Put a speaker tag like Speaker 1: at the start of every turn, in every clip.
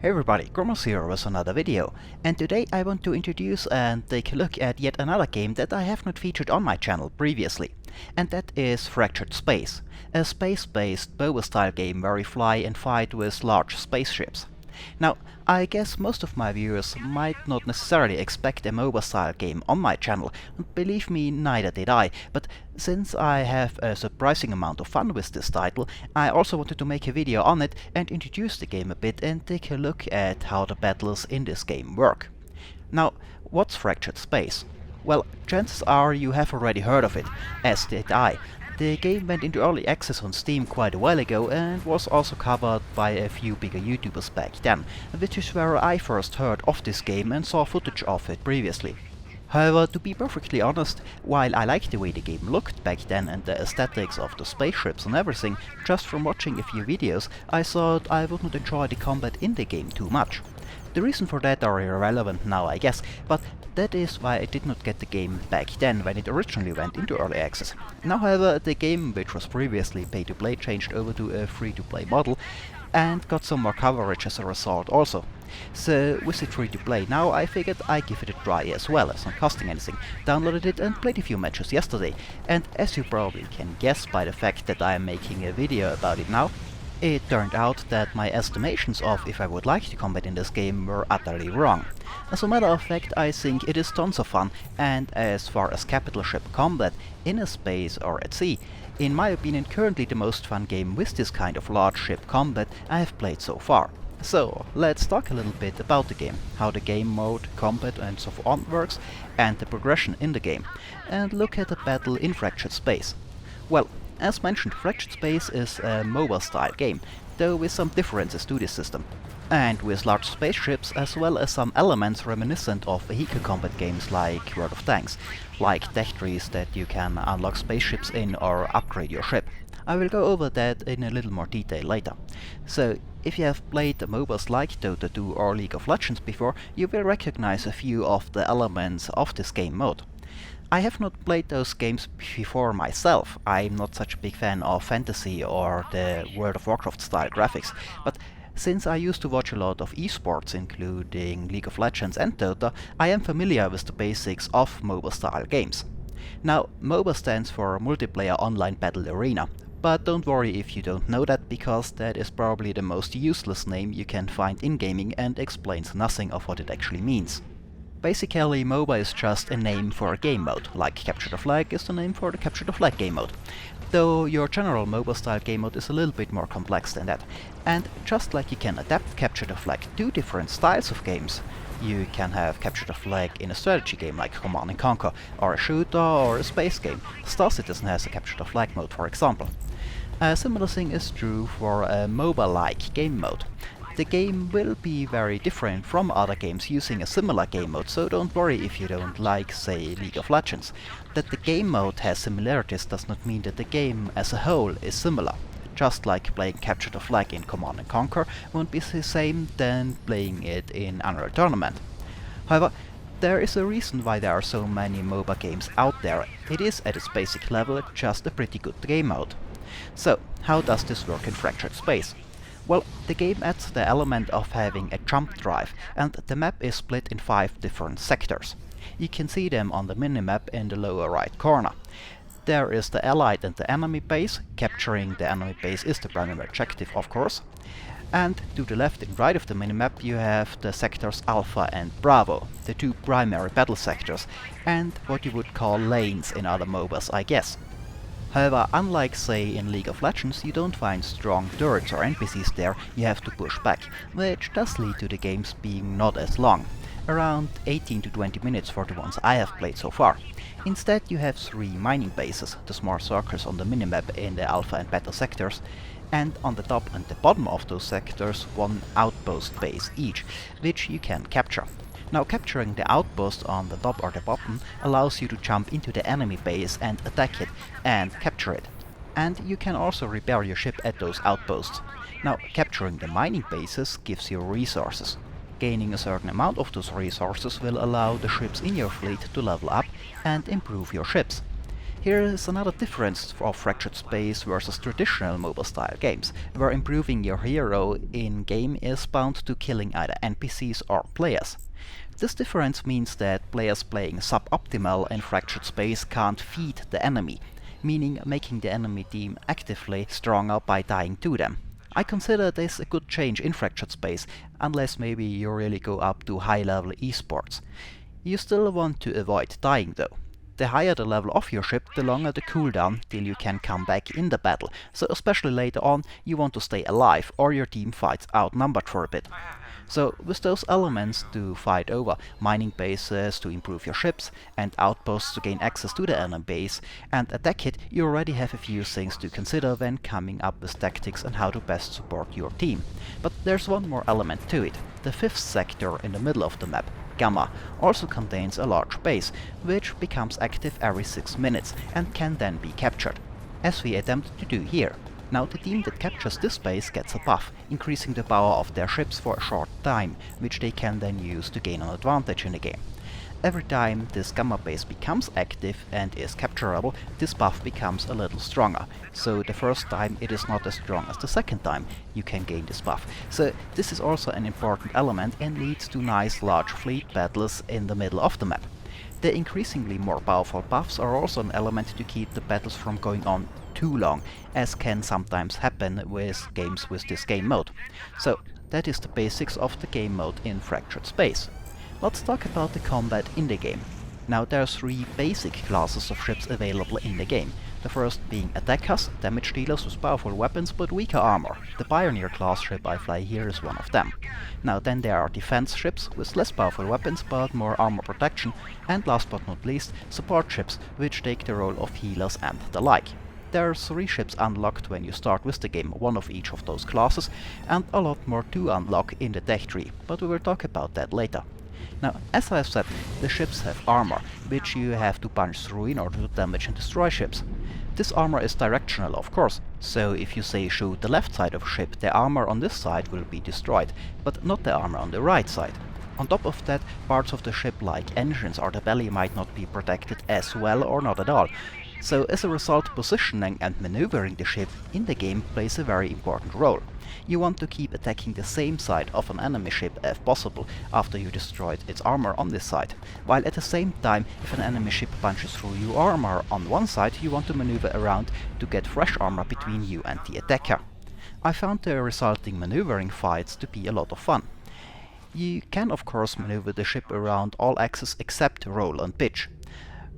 Speaker 1: Hey everybody, Gromos here with another video, and today I want to introduce and take a look at yet another game that I have not featured on my channel previously, and that is Fractured Space, a space-based MOBA-style game where you fly and fight with large spaceships. Now, I guess most of my viewers might not necessarily expect a MOBA-style game on my channel, and believe me, neither did I, but since I have a surprising amount of fun with this title, I also wanted to make a video on it and introduce the game a bit and take a look at how the battles in this game work. Now, what's Fractured Space? Well, chances are you have already heard of it, as did I. The game went into early access on Steam quite a while ago and was also covered by a few bigger YouTubers back then, which is where I first heard of this game and saw footage of it previously. However, to be perfectly honest, while I liked the way the game looked back then and the aesthetics of the spaceships and everything, just from watching a few videos I thought I would not enjoy the combat in the game too much. The reason for that are irrelevant now, I guess, but that is why I did not get the game back then when it originally went into early access. Now, however, the game, which was previously pay-to-play, changed over to a free-to-play model and got some more coverage as a result also. So with it free-to-play now, I figured I'd give it a try as well, as not costing anything. Downloaded it and played a few matches yesterday, and as you probably can guess by the fact that I am making a video about it now, it turned out that my estimations of if I would like to combat in this game were utterly wrong. As a matter of fact, I think it is tons of fun, and as far as capital ship combat, in a space or at sea, in my opinion currently the most fun game with this kind of large ship combat I have played so far. So, let's talk a little bit about the game, how the game mode, combat and so on works, and the progression in the game, and look at the battle in Fractured Space. Well, as mentioned, Fractured Space is a MOBA-style game, though with some differences to this system, and with large spaceships as well as some elements reminiscent of vehicle combat games like World of Tanks, like tech trees that you can unlock spaceships in or upgrade your ship. I will go over that in a little more detail later. So, if you have played MOBAs like Dota 2 or League of Legends before, you will recognize a few of the elements of this game mode. I have not played those games before myself. I'm not such a big fan of fantasy or the World of Warcraft style graphics, but since I used to watch a lot of esports, including League of Legends and Dota, I am familiar with the basics of MOBA style games. Now, MOBA stands for Multiplayer Online Battle Arena, but don't worry if you don't know that, because that is probably the most useless name you can find in gaming and explains nothing of what it actually means. Basically, MOBA is just a name for a game mode, like Capture the Flag is the name for the Capture the Flag game mode. Though your general MOBA style game mode is a little bit more complex than that. And just like you can adapt Capture the Flag to different styles of games, you can have Capture the Flag in a strategy game like Command & Conquer, or a shooter or a space game. Star Citizen has a Capture the Flag mode, for example. A similar thing is true for a MOBA-like game mode. The game will be very different from other games using a similar game mode, so don't worry if you don't like, say, League of Legends. That the game mode has similarities does not mean that the game as a whole is similar. Just like playing Capture the Flag in Command & Conquer won't be the same than playing it in Unreal Tournament. However, there is a reason why there are so many MOBA games out there. It is, at its basic level, just a pretty good game mode. So, how does this work in Fractured Space? Well, the game adds the element of having a jump drive, and the map is split in 5 different sectors. You can see them on the minimap in the lower right corner. There is the Allied and the enemy base. Capturing the enemy base is the primary objective, of course. And to the left and right of the minimap you have the sectors Alpha and Bravo, the 2 primary battle sectors, and what you would call lanes in other MOBAs, I guess. However, unlike say in League of Legends, you don't find strong turrets or NPCs there, you have to push back, which does lead to the games being not as long, around 18 to 20 minutes for the ones I have played so far. Instead you have 3 mining bases, the small circles on the minimap in the Alpha and Beta sectors, and on the top and the bottom of those sectors 1 outpost base each, which you can capture. Now, capturing the outpost on the top or the bottom allows you to jump into the enemy base and attack it and capture it. And you can also repair your ship at those outposts. Now, capturing the mining bases gives you resources. Gaining a certain amount of those resources will allow the ships in your fleet to level up and improve your ships. Here is another difference of Fractured Space versus traditional mobile style games, where improving your hero in-game is bound to killing either NPCs or players. This difference means that players playing suboptimal in Fractured Space can't feed the enemy, meaning making the enemy team actively stronger by dying to them. I consider this a good change in Fractured Space, unless maybe you really go up to high-level esports. You still want to avoid dying though. The higher the level of your ship, the longer the cooldown till you can come back in the battle, so especially later on you want to stay alive or your team fights outnumbered for a bit. So with those elements to fight over, mining bases to improve your ships, and outposts to gain access to the enemy base, and attack it, you already have a few things to consider when coming up with tactics and how to best support your team. But there's one more element to it. The fifth sector in the middle of the map, Gamma, also contains a large base, which becomes active every 6 minutes and can then be captured, as we attempt to do here. Now the team that captures this base gets a buff, increasing the power of their ships for a short time, which they can then use to gain an advantage in the game. Every time this Gamma base becomes active and is capturable, this buff becomes a little stronger. So the first time it is not as strong as the second time you can gain this buff. So this is also an important element and leads to nice large fleet battles in the middle of the map. The increasingly more powerful buffs are also an element to keep the battles from going on too long, as can sometimes happen with games with this game mode. So that is the basics of the game mode in Fractured Space. Let's talk about the combat in the game. Now there are 3 basic classes of ships available in the game. The first being attackers, damage dealers with powerful weapons but weaker armor. The Pioneer class ship I fly here is one of them. Now then there are defense ships with less powerful weapons but more armor protection, and last but not least, support ships which take the role of healers and the like. There are 3 ships unlocked when you start with the game, one of each of those classes, and a lot more to unlock in the tech tree, but we will talk about that later. Now, as I've said, the ships have armor, which you have to punch through in order to damage and destroy ships. This armor is directional, of course, so if you say shoot the left side of a ship, the armor on this side will be destroyed, but not the armor on the right side. On top of that, parts of the ship like engines or the belly might not be protected as well or not at all. So as a result, positioning and maneuvering the ship in the game plays a very important role. You want to keep attacking the same side of an enemy ship as possible after you destroyed its armor on this side, while at the same time, if an enemy ship punches through your armor on one side, you want to maneuver around to get fresh armor between you and the attacker. I found the resulting maneuvering fights to be a lot of fun. You can of course maneuver the ship around all axes except roll and pitch.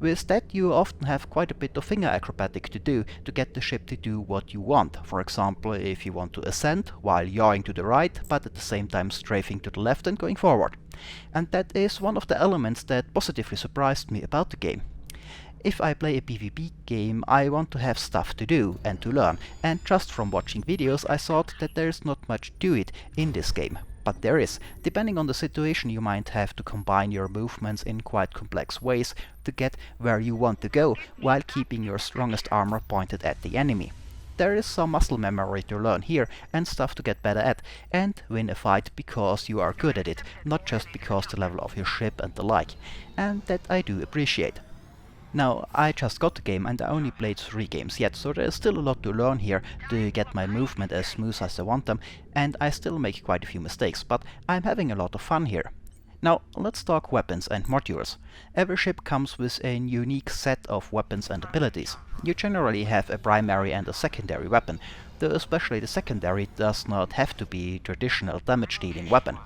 Speaker 1: With that you often have quite a bit of finger acrobatic to do to get the ship to do what you want. For example, if you want to ascend while yawing to the right, but at the same time strafing to the left and going forward. And that is one of the elements that positively surprised me about the game. If I play a PvP game, I want to have stuff to do and to learn, and just from watching videos I thought that there is not much to it in this game. But there is. Depending on the situation, you might have to combine your movements in quite complex ways to get where you want to go, while keeping your strongest armor pointed at the enemy. There is some muscle memory to learn here, and stuff to get better at, and win a fight because you are good at it, not just because the level of your ship and the like. And that I do appreciate. Now, I just got the game and I only played 3 games yet, so there is still a lot to learn here to get my movement as smooth as I want them, and I still make quite a few mistakes, but I'm having a lot of fun here. Now, let's talk weapons and modules. Every ship comes with a unique set of weapons and abilities. You generally have a primary and a secondary weapon, though especially the secondary does not have to be a traditional damage-dealing weapon.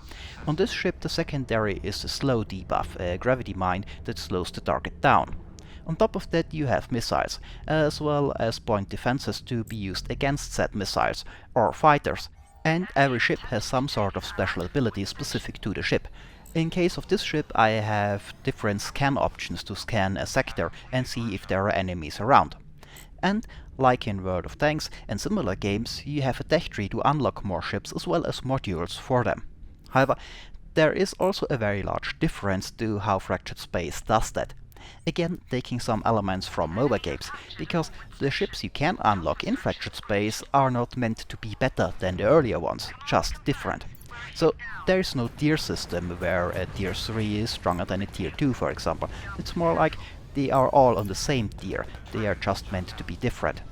Speaker 1: On this ship the secondary is the slow debuff, a gravity mine that slows the target down. On top of that you have missiles, as well as point defenses to be used against said missiles, or fighters, and every ship has some sort of special ability specific to the ship. In case of this ship I have different scan options to scan a sector and see if there are enemies around. And, like in World of Tanks and similar games, you have a tech tree to unlock more ships as well as modules for them. However, there is also a very large difference to how Fractured Space does that. Again, taking some elements from MOBA games, because the ships you can unlock in Fractured Space are not meant to be better than the earlier ones, just different. So there is no tier system where a tier 3 is stronger than a tier 2, for example. It's more like They are all on the same tier, they are just meant to be different.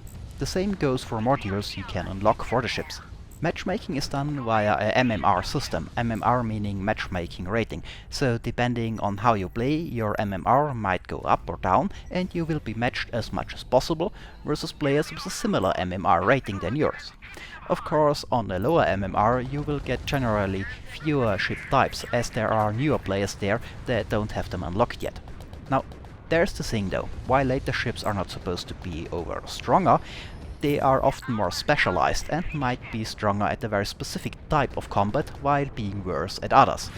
Speaker 1: The same goes for modules you can unlock for the ships. Matchmaking is done via a MMR system, MMR meaning matchmaking rating, so depending on how you play, your MMR might go up or down, and you will be matched as much as possible versus players with a similar MMR rating than yours. Of course, on a lower MMR you will get generally fewer ship types, as there are newer players there that don't have them unlocked yet. Now, there's the thing though, while later ships are not supposed to be over stronger, they are often more specialized and might be stronger at a very specific type of combat while being worse at others.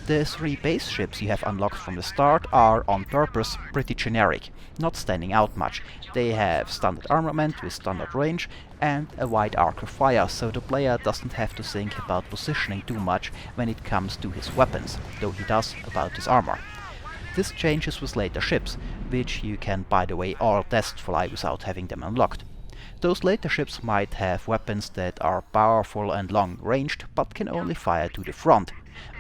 Speaker 1: The 3 base ships you have unlocked from the start are on purpose pretty generic, not standing out much. They have standard armament with standard range and a wide arc of fire, so the player doesn't have to think about positioning too much when it comes to his weapons, though he does about his armor. This changes with later ships, which you can by the way all test fly without having them unlocked. Those later ships might have weapons that are powerful and long-ranged, but can only fire to the front.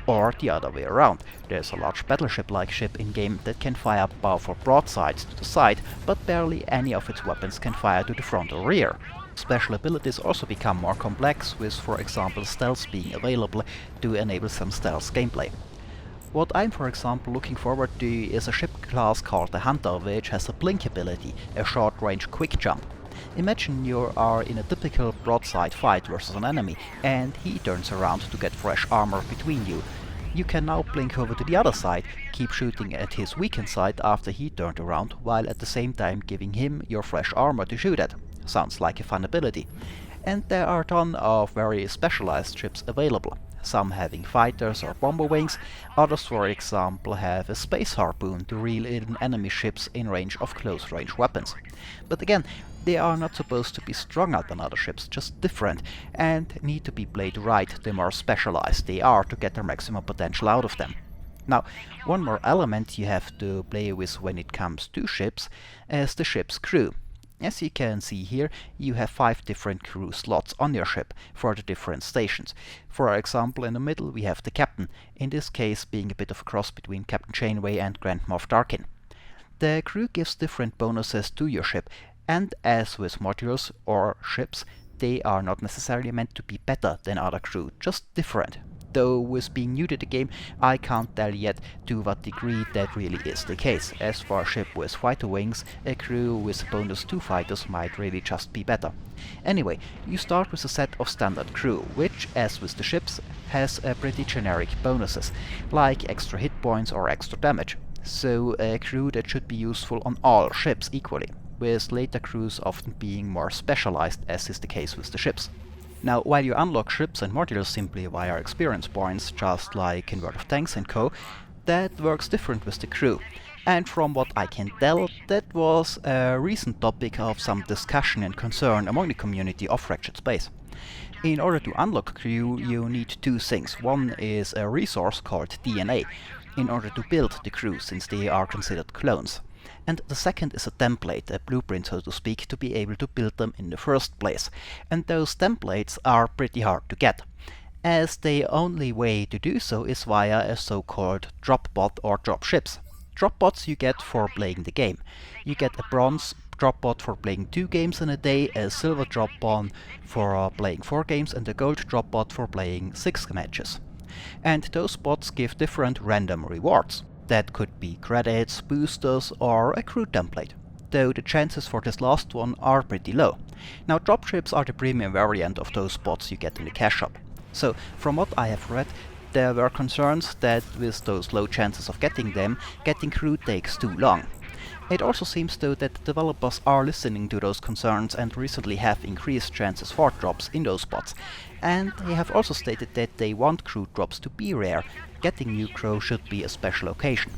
Speaker 1: Or the other way around. There's a large battleship-like ship in-game that can fire powerful broadsides to the side, but barely any of its weapons can fire to the front or rear. Special abilities also become more complex, with for example stealth being available to enable some stealth gameplay. What I'm for example looking forward to is a ship class called the Hunter, which has a blink ability, a short-range quick jump. Imagine you are in a typical broadside fight versus an enemy, and he turns around to get fresh armor between you. You can now blink over to the other side, keep shooting at his weakened side after he turned around, while at the same time giving him your fresh armor to shoot at. Sounds like a fun ability. And there are a ton of very specialized ships available. Some having fighters or bomber wings, others for example have a space harpoon to reel in enemy ships in range of close-range weapons. But again, they are not supposed to be stronger than other ships, just different, and need to be played right the more specialized they are to get their maximum potential out of them. Now, one more element you have to play with when it comes to ships is the ship's crew. As you can see here, you have 5 different crew slots on your ship for the different stations. For example, in the middle we have the captain, in this case being a bit of a cross between Captain Janeway and Grand Moff Tarkin. The crew gives different bonuses to your ship, and as with modules or ships, they are not necessarily meant to be better than other crew, just different. Though with being new to the game, I can't tell yet to what degree that really is the case. As for a ship with fighter wings, a crew with bonus 2 fighters might really just be better. Anyway, you start with a set of standard crew, which, as with the ships, has pretty generic bonuses, like extra hit points or extra damage. So a crew that should be useful on all ships equally, with later crews often being more specialized, as is the case with the ships. Now, while you unlock ships and modules simply via experience points, just like in World of Tanks and Co., that works different with the crew. And from what I can tell, that was a recent topic of some discussion and concern among the community of Fractured Space. In order to unlock crew, you need 2 things. One is a resource called DNA, in order to build the crew, since they are considered clones. And the second is a template, a blueprint so to speak, to be able to build them in the first place. And those templates are pretty hard to get, as the only way to do so is via a so-called drop bot or drop ships. Drop bots you get for playing the game. You get a bronze drop bot for playing 2 games in a day, a silver drop bot for playing 4 games, and a gold drop bot for playing 6 matches. And those bots give different random rewards. That could be credits, boosters, or a crew template, though the chances for this last one are pretty low. Now, dropships are the premium variant of those bots you get in the cash shop. So, from what I have read, there were concerns that with those low chances of getting them, getting crew takes too long. It also seems though that the developers are listening to those concerns and recently have increased chances for drops in those spots. And they have also stated that they want crew drops to be rare. Getting new crew should be a special occasion.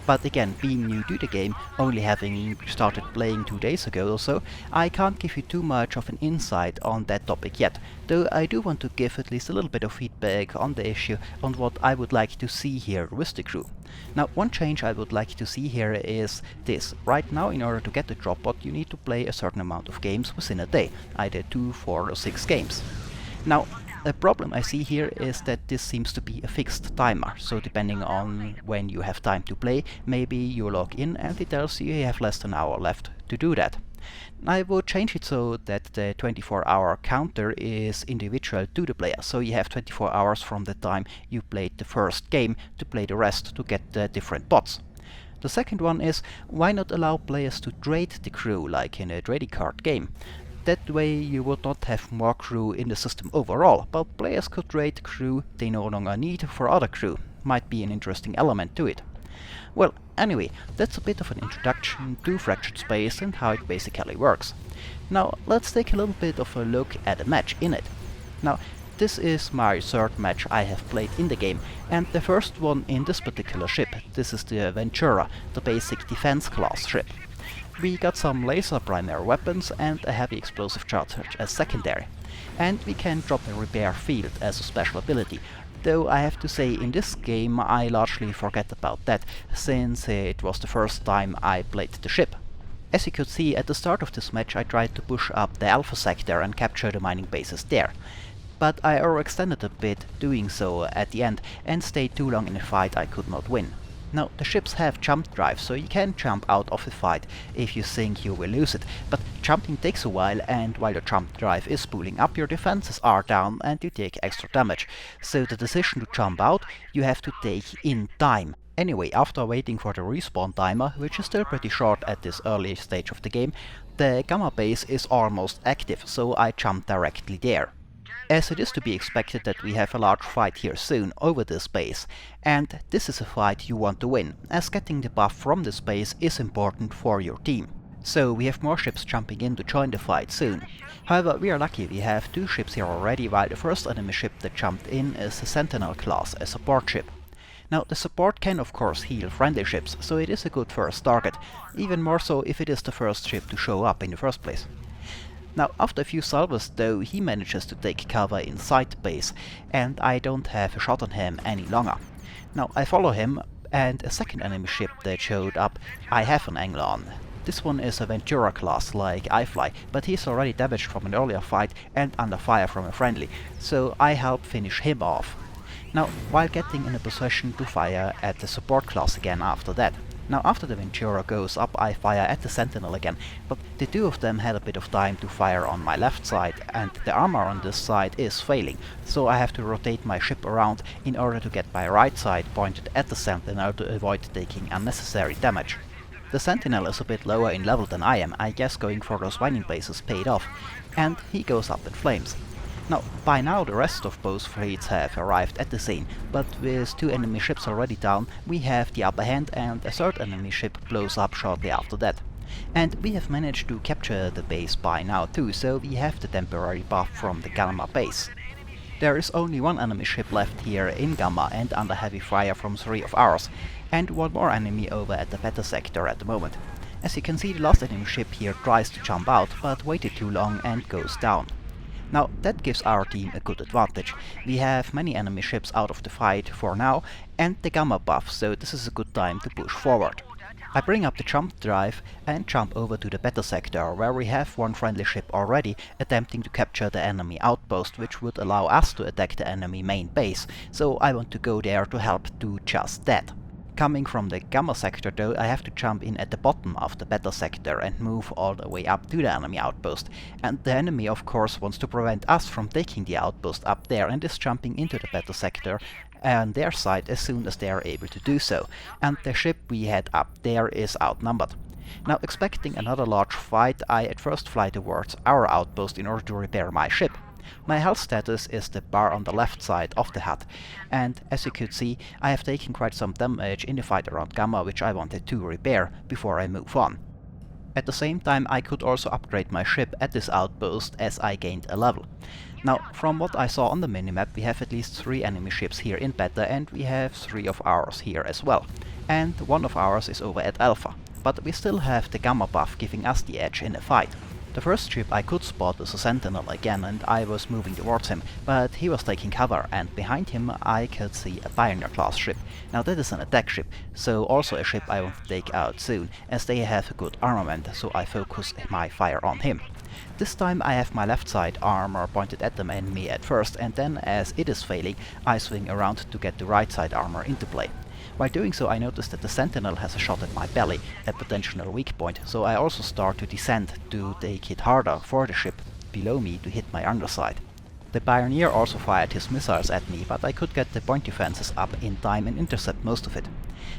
Speaker 1: But again, being new to the game, only having started playing 2 days ago or so, I can't give you too much of an insight on that topic yet, though I do want to give at least a little bit of feedback on the issue on what I would like to see here with the crew. Now, one change I would like to see here is this. Right now, in order to get the drop bot, you need to play a certain amount of games within a day, either 2, 4 or 6 games. Now, the problem I see here is that this seems to be a fixed timer, so depending on when you have time to play, maybe you log in and it tells you have less than an hour left to do that. I would change it so that the 24-hour counter is individual to the player, so you have 24 hours from the time you played the first game to play the rest to get the different bots. The second one is, why not allow players to trade the crew like in a trading card game? That way you would not have more crew in the system overall, but players could trade crew they no longer need for other crew. Might be an interesting element to it. Well, anyway, that's a bit of an introduction to Fractured Space and how it basically works. Now let's take a little bit of a look at a match in it. Now this is my third match I have played in the game, and the first one in this particular ship. This is the Ventura, the basic defense class ship. We got some laser primary weapons and a heavy explosive charge as secondary. And we can drop a repair field as a special ability, though I have to say in this game I largely forget about that, since it was the first time I played the ship. As you could see, at the start of this match I tried to push up the Alpha sector and capture the mining bases there. But I overextended a bit doing so at the end and stayed too long in a fight I could not win. Now, the ships have jump drive, so you can jump out of a fight if you think you will lose it, but jumping takes a while, and while the jump drive is spooling up, your defenses are down and you take extra damage. So the decision to jump out you have to take in time. Anyway, after waiting for the respawn timer, which is still pretty short at this early stage of the game, the Gamma base is almost active, so I jumped directly there. As it is to be expected that we have a large fight here soon over this base, and this is a fight you want to win, as getting the buff from this base is important for your team. So we have more ships jumping in to join the fight soon. However, we are lucky we have 2 ships here already, while the first enemy ship that jumped in is the Sentinel class, a support ship. Now the support can of course heal friendly ships, so it is a good first target, even more so if it is the first ship to show up in the first place. Now after a few salvos though, he manages to take cover inside the base, and I don't have a shot on him any longer. Now I follow him, and a second enemy ship that showed up I have an angle on. This one is a Ventura class like I fly, but he's already damaged from an earlier fight and under fire from a friendly, so I help finish him off. Now while getting in a position to fire at the support class again after that. Now after the Ventura goes up I fire at the Sentinel again, but the 2 of them had a bit of time to fire on my left side, and the armor on this side is failing, so I have to rotate my ship around in order to get my right side pointed at the Sentinel to avoid taking unnecessary damage. The Sentinel is a bit lower in level than I am, I guess going for those mining bases paid off, and he goes up in flames. Now, by now the rest of both fleets have arrived at the scene, but with 2 enemy ships already down, we have the upper hand, and a third enemy ship blows up shortly after that. And we have managed to capture the base by now too, so we have the temporary buff from the Gamma base. There is only 1 enemy ship left here in Gamma and under heavy fire from 3 of ours, and 1 more enemy over at the Beta sector at the moment. As you can see, the last enemy ship here tries to jump out, but waited too long and goes down. Now that gives our team a good advantage. We have many enemy ships out of the fight for now, and the Gamma buff, so this is a good time to push forward. I bring up the jump drive and jump over to the Beta sector, where we have 1 friendly ship already attempting to capture the enemy outpost, which would allow us to attack the enemy main base, so I want to go there to help do just that. Coming from the Gamma sector though, I have to jump in at the bottom of the Beta sector and move all the way up to the enemy outpost, and the enemy of course wants to prevent us from taking the outpost up there and is jumping into the Beta sector on their side as soon as they are able to do so, and the ship we had up there is outnumbered. Now expecting another large fight, I at first fly towards our outpost in order to repair my ship. My health status is the bar on the left side of the HUD, and as you could see I have taken quite some damage in the fight around Gamma, which I wanted to repair before I move on. At the same time I could also upgrade my ship at this outpost as I gained a level. Now from what I saw on the minimap we have at least 3 enemy ships here in Beta, and we have 3 of ours here as well, and 1 of ours is over at Alpha, but we still have the Gamma buff giving us the edge in the fight. The first ship I could spot was a Sentinel again, and I was moving towards him, but he was taking cover, and behind him I could see a Pioneer class ship. Now that is an attack ship, so also a ship I want to take out soon, as they have good armament, so I focus my fire on him. This time I have my left side armor pointed at the enemy at first, and then as it is failing, I swing around to get the right side armor into play. While doing so, I noticed that the Sentinel has a shot at my belly, a potential weak point, so I also start to descend to take it harder for the ship below me to hit my underside. The Pioneer also fired his missiles at me, but I could get the point defenses up in time and intercept most of it.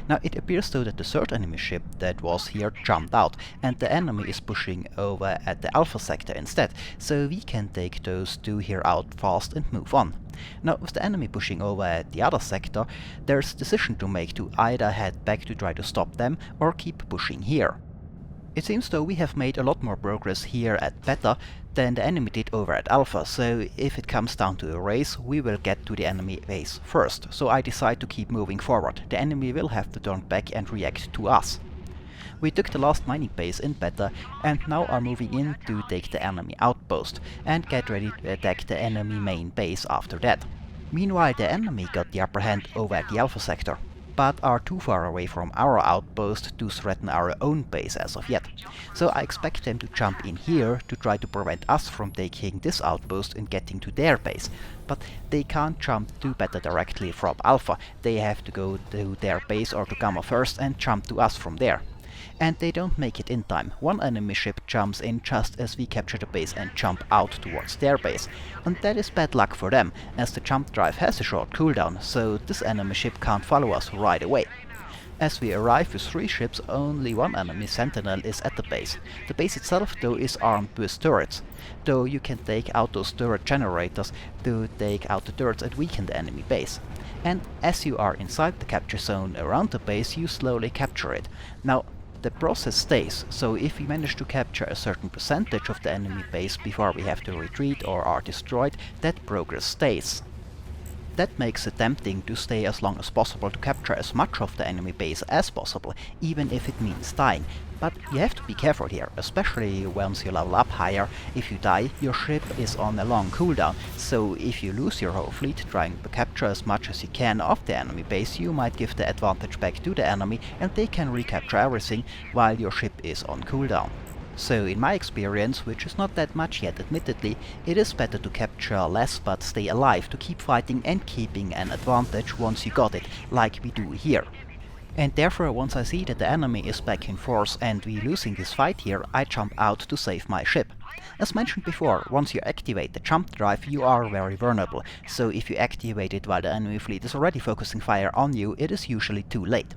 Speaker 1: Now it appears though that the third enemy ship that was here jumped out, and the enemy is pushing over at the Alpha sector instead, so we can take those two here out fast and move on. Now with the enemy pushing over at the other sector, there's a decision to make to either head back to try to stop them or keep pushing here. It seems though we have made a lot more progress here at Beta than the enemy did over at Alpha, so if it comes down to a race, we will get to the enemy base first, so I decide to keep moving forward. The enemy will have to turn back and react to us. We took the last mining base in Beta and now are moving in to take the enemy outpost and get ready to attack the enemy main base after that. Meanwhile the enemy got the upper hand over at the Alpha sector, but are too far away from our outpost to threaten our own base as of yet. So I expect them to jump in here to try to prevent us from taking this outpost and getting to their base. But they can't jump to Beta directly from Alpha, they have to go to their base or to Gamma first and jump to us from there. And they don't make it in time. One enemy ship jumps in just as we capture the base and jump out towards their base. And that is bad luck for them, as the jump drive has a short cooldown, so this enemy ship can't follow us right away. As we arrive with 3 ships, only one enemy Sentinel is at the base. The base itself though is armed with turrets, though you can take out those turret generators to take out the turrets and weaken the enemy base. And as you are inside the capture zone around the base, you slowly capture it. Now, the process stays, so if we manage to capture a certain percentage of the enemy base before we have to retreat or are destroyed, that progress stays. That makes it tempting to stay as long as possible to capture as much of the enemy base as possible, even if it means dying. But you have to be careful here, especially once you level up higher. If you die, your ship is on a long cooldown, so if you lose your whole fleet trying to capture as much as you can of the enemy base, you might give the advantage back to the enemy and they can recapture everything while your ship is on cooldown. So in my experience, which is not that much yet admittedly, it is better to capture less but stay alive to keep fighting and keeping an advantage once you got it, like we do here. And therefore once I see that the enemy is back in force and we losing this fight here, I jump out to save my ship. As mentioned before, once you activate the jump drive you are very vulnerable, so if you activate it while the enemy fleet is already focusing fire on you, it is usually too late.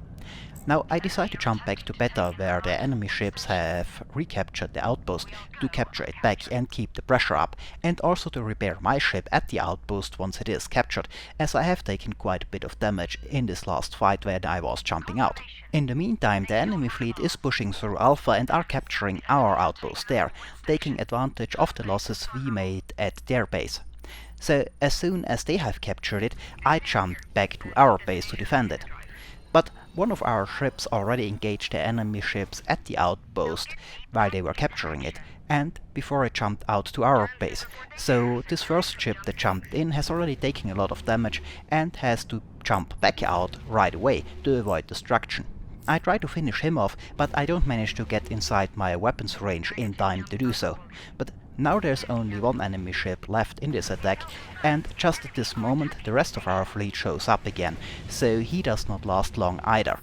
Speaker 1: Now I decide to jump back to Beta where the enemy ships have recaptured the outpost to capture it back and keep the pressure up, and also to repair my ship at the outpost once it is captured, as I have taken quite a bit of damage in this last fight when I was jumping out. In the meantime the enemy fleet is pushing through Alpha and are capturing our outpost there, taking advantage of the losses we made at their base. So as soon as they have captured it, I jump back to our base to defend it. But one of our ships already engaged the enemy ships at the outpost while they were capturing it, and before it jumped out to our base. So this first ship that jumped in has already taken a lot of damage and has to jump back out right away to avoid destruction. I try to finish him off, but I don't manage to get inside my weapons range in time to do so. But now there's only one enemy ship left in this attack, and just at this moment the rest of our fleet shows up again, so he does not last long either.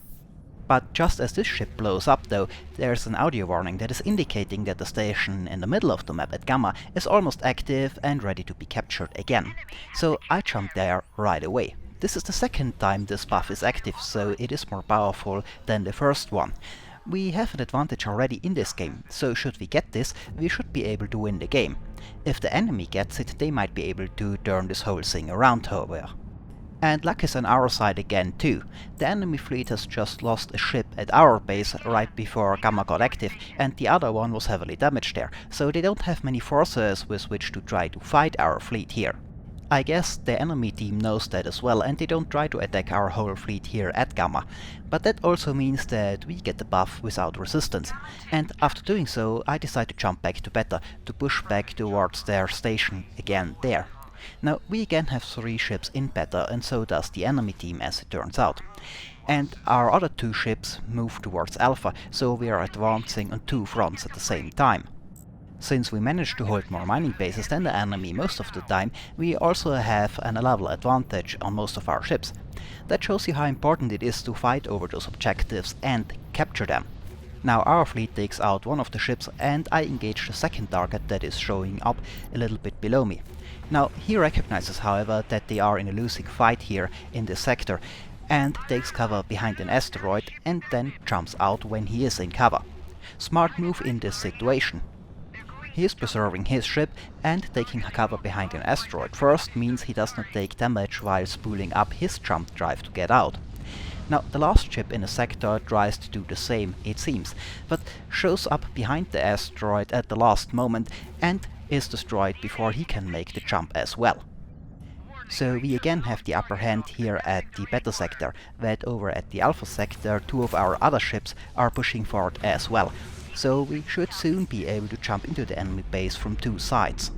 Speaker 1: But just as this ship blows up though, there's an audio warning that is indicating that the station in the middle of the map at Gamma is almost active and ready to be captured again. So I jump there right away. This is the second time this buff is active, so it is more powerful than the first one. We have an advantage already in this game, so should we get this, we should be able to win the game. If the enemy gets it, they might be able to turn this whole thing around however. And luck is on our side again too. The enemy fleet has just lost a ship at our base right before Gamma got active, and the other one was heavily damaged there, so they don't have many forces with which to try to fight our fleet here. I guess the enemy team knows that as well, and they don't try to attack our whole fleet here at Gamma. But that also means that we get the buff without resistance. And after doing so, I decide to jump back to Beta, to push back towards their station again there. Now, we again have 3 ships in Beta, and so does the enemy team, as it turns out. And our other 2 ships move towards Alpha, so we are advancing on 2 fronts at the same time. Since we managed to hold more mining bases than the enemy most of the time, we also have a level advantage on most of our ships. That shows you how important it is to fight over those objectives and capture them. Now our fleet takes out one of the ships, and I engage the second target that is showing up a little bit below me. Now he recognizes, however, that they are in a losing fight here in this sector, and takes cover behind an asteroid and then jumps out when he is in cover. Smart move in this situation. He is preserving his ship, and taking cover behind an asteroid first means he does not take damage while spooling up his jump drive to get out. Now the last ship in the sector tries to do the same, it seems, but shows up behind the asteroid at the last moment and is destroyed before he can make the jump as well. So we again have the upper hand here at the Beta sector, but over at the Alpha sector 2 of our other ships are pushing forward as well. So we should soon be able to jump into the enemy base from 2 sides.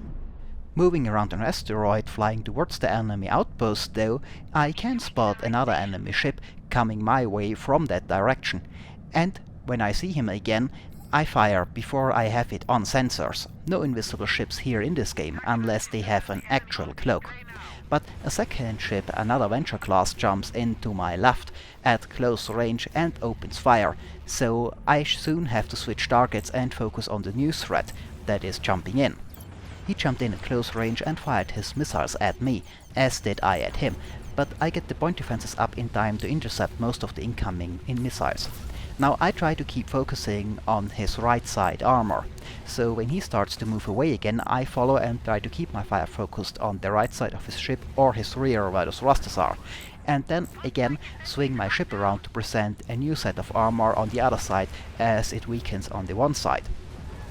Speaker 1: Moving around an asteroid flying towards the enemy outpost though, I can spot another enemy ship coming my way from that direction, and when I see him again, I fire before I have it on sensors. No invisible ships here in this game, unless they have an actual cloak. But a second ship, another Venture class, jumps into my left at close range and opens fire, so I soon have to switch targets and focus on the new threat that is jumping in. He jumped in at close range and fired his missiles at me, as did I at him, but I get the point defenses up in time to intercept most of the incoming missiles. Now I try to keep focusing on his right side armor, so when he starts to move away again, I follow and try to keep my fire focused on the right side of his ship or his rear where the thrusters are, and then again swing my ship around to present a new set of armor on the other side as it weakens on the one side.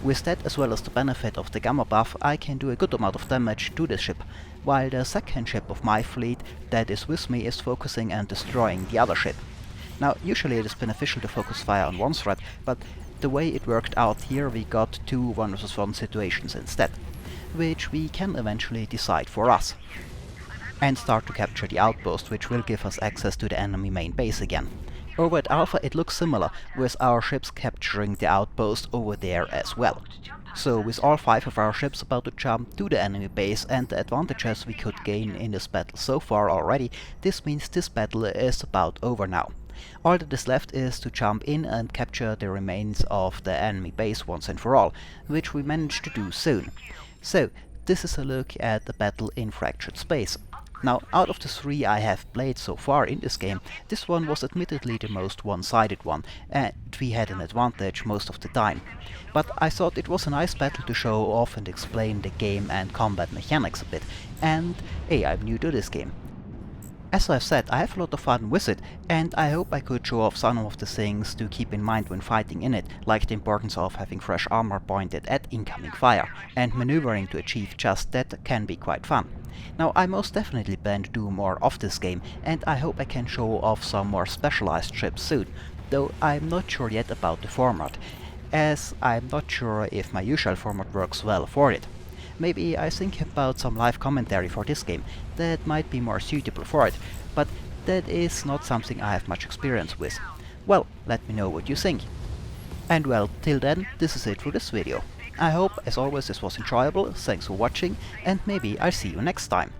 Speaker 1: With that, as well as the benefit of the gamma buff, I can do a good amount of damage to this ship, while the second ship of my fleet that is with me is focusing and destroying the other ship. Now, usually it is beneficial to focus fire on one threat, but the way it worked out here, we got 2 1 vs 1 situations instead, which we can eventually decide for us, and start to capture the outpost, which will give us access to the enemy main base again. Over at Alpha it looks similar, with our ships capturing the outpost over there as well. So with all 5 of our ships about to jump to the enemy base and the advantages we could gain in this battle so far already, this means this battle is about over now. All that is left is to jump in and capture the remains of the enemy base once and for all, which we managed to do soon. So, this is a look at the battle in Fractured Space. Now, out of the 3 I have played so far in this game, this one was admittedly the most one-sided one, and we had an advantage most of the time. But I thought it was a nice battle to show off and explain the game and combat mechanics a bit, and hey, I'm new to this game. As I've said, I have a lot of fun with it, and I hope I could show off some of the things to keep in mind when fighting in it, like the importance of having fresh armor pointed at incoming fire, and maneuvering to achieve just that can be quite fun. Now, I most definitely plan to do more of this game, and I hope I can show off some more specialized ships soon, though I'm not sure yet about the format, as I'm not sure if my usual format works well for it. Maybe I think about some live commentary for this game that might be more suitable for it, but that is not something I have much experience with. Well, let me know what you think. And well, till then, this is it for this video. I hope, as always, this was enjoyable, thanks for watching, and maybe I'll see you next time.